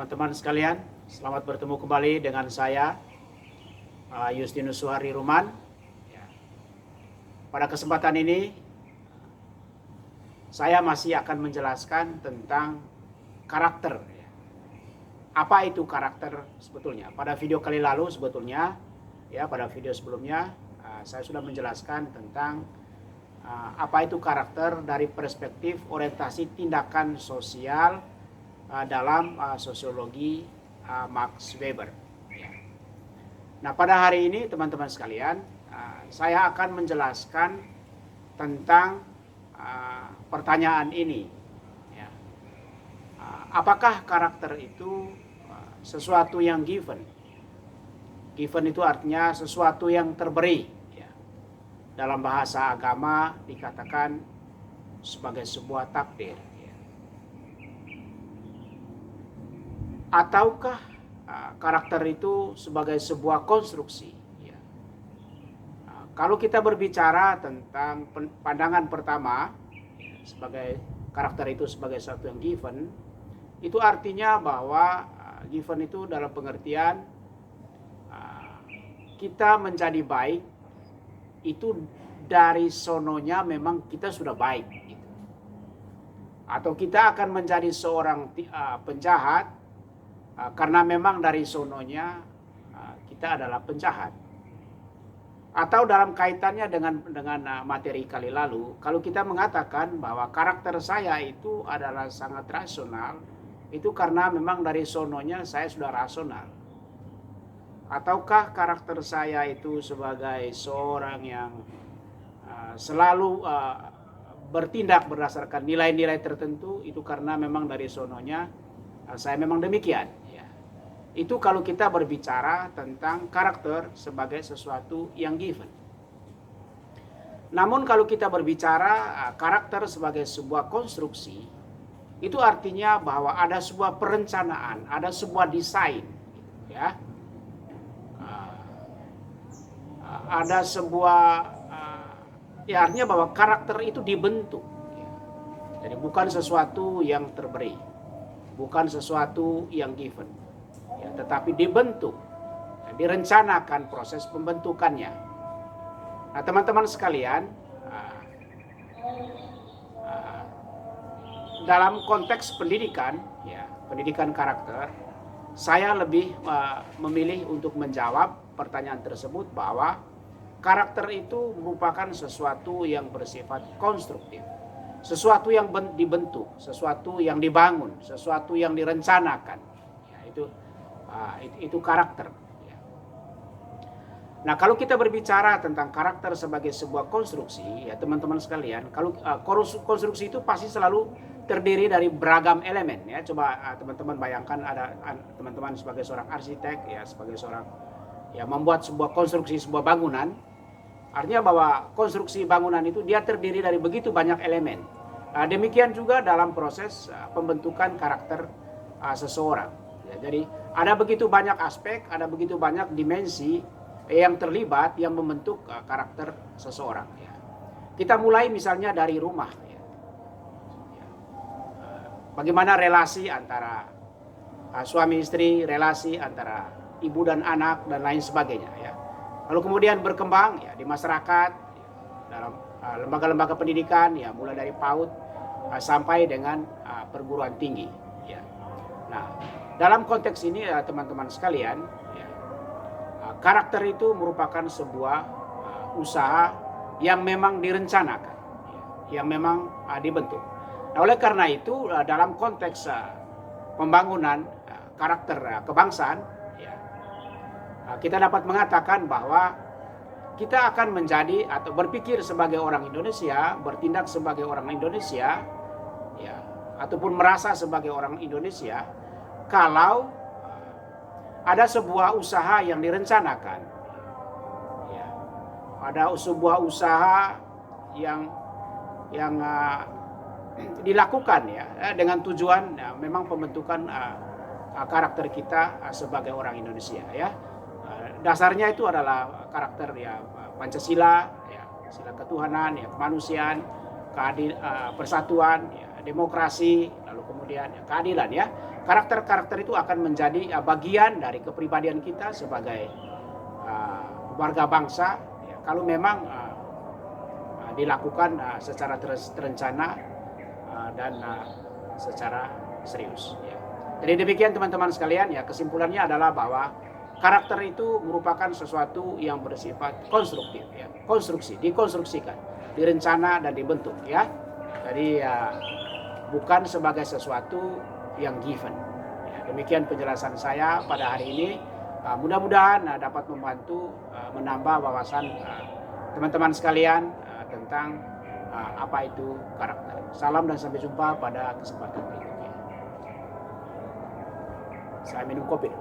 Teman-teman sekalian, selamat bertemu kembali dengan saya, Justinus Suhari Ruman. Pada kesempatan ini, saya masih akan menjelaskan tentang karakter. Apa itu karakter sebetulnya? Pada video kali lalu sebetulnya, pada video sebelumnya, saya sudah menjelaskan tentang apa itu karakter dari perspektif orientasi tindakan sosial dalam sosiologi Max Weber. Nah, pada hari ini teman-teman sekalian, saya akan menjelaskan tentang pertanyaan ini. Apakah karakter itu sesuatu yang given? Given itu artinya sesuatu yang terberi. Dalam bahasa agama dikatakan sebagai sebuah takdir. Ataukah karakter itu sebagai sebuah konstruksi? Kalau kita berbicara tentang pandangan pertama, sebagai karakter itu sebagai sesuatu yang given, itu artinya bahwa given itu dalam pengertian kita menjadi baik itu dari sononya memang kita sudah baik, gitu. Atau kita akan menjadi seorang penjahat karena memang dari sononya kita adalah penjahat. Atau dalam kaitannya dengan materi kali lalu, kalau kita mengatakan bahwa karakter saya itu adalah sangat rasional, itu karena memang dari sononya saya sudah rasional. Ataukah karakter saya itu sebagai seorang yang selalu bertindak berdasarkan nilai-nilai tertentu, itu karena memang dari sononya saya memang demikian. Itu kalau kita berbicara tentang karakter sebagai sesuatu yang given. Namun kalau kita berbicara karakter sebagai sebuah konstruksi, itu artinya bahwa ada sebuah perencanaan, ada sebuah desain, ya. Ada sebuah artinya bahwa karakter itu dibentuk. Jadi bukan sesuatu yang terberi, bukan sesuatu yang given. Tetapi dibentuk, direncanakan proses pembentukannya. Nah, teman-teman sekalian, dalam konteks pendidikan, pendidikan karakter, saya lebih memilih untuk menjawab pertanyaan tersebut bahwa karakter itu merupakan sesuatu yang bersifat konstruktif, sesuatu yang dibentuk, sesuatu yang dibangun, sesuatu yang direncanakan. Itu karakter. Nah, kalau kita berbicara tentang karakter sebagai sebuah konstruksi, ya teman-teman sekalian, kalau konstruksi itu pasti selalu terdiri dari beragam elemen, ya. Coba teman-teman bayangkan ada teman-teman sebagai seorang arsitek, ya, sebagai seorang membuat sebuah konstruksi sebuah bangunan, artinya bahwa konstruksi bangunan itu dia terdiri dari begitu banyak elemen. Nah, demikian juga dalam proses pembentukan karakter seseorang. Jadi ada begitu banyak aspek, ada begitu banyak dimensi yang terlibat yang membentuk karakter seseorang. Kita mulai misalnya dari rumah. Bagaimana relasi antara suami istri, relasi antara ibu dan anak dan lain sebagainya. Lalu kemudian berkembang di masyarakat, dalam lembaga-lembaga pendidikan, mulai dari PAUD sampai dengan perguruan tinggi. Nah, dalam konteks ini teman-teman sekalian, karakter itu merupakan sebuah usaha yang memang direncanakan, yang memang dibentuk. Nah, oleh karena itu dalam konteks pembangunan karakter kebangsaan, kita dapat mengatakan bahwa kita akan menjadi atau berpikir sebagai orang Indonesia, bertindak sebagai orang Indonesia, ataupun merasa sebagai orang Indonesia kalau ada sebuah usaha yang direncanakan, ada sebuah usaha yang dilakukan dengan tujuan memang pembentukan karakter kita sebagai orang Indonesia. Dasarnya itu adalah karakter Pancasila, sila ketuhanan, kemanusiaan, persatuan, demokrasi, lalu kemudian keadilan. karakter-karakter itu akan menjadi bagian dari kepribadian kita sebagai warga bangsa, ya, kalau memang dilakukan secara terencana dan secara serius. Ya. Jadi demikian teman-teman sekalian, ya, kesimpulannya adalah bahwa karakter itu merupakan sesuatu yang bersifat konstruktif, ya, dikonstruksikan, direncana dan dibentuk, ya. Jadi bukan sebagai sesuatu yang given. Ya, demikian penjelasan saya pada hari ini. Mudah-mudahan dapat membantu menambah wawasan teman-teman sekalian tentang apa itu karakter. Salam dan sampai jumpa pada kesempatan berikutnya. Saya minum kopi.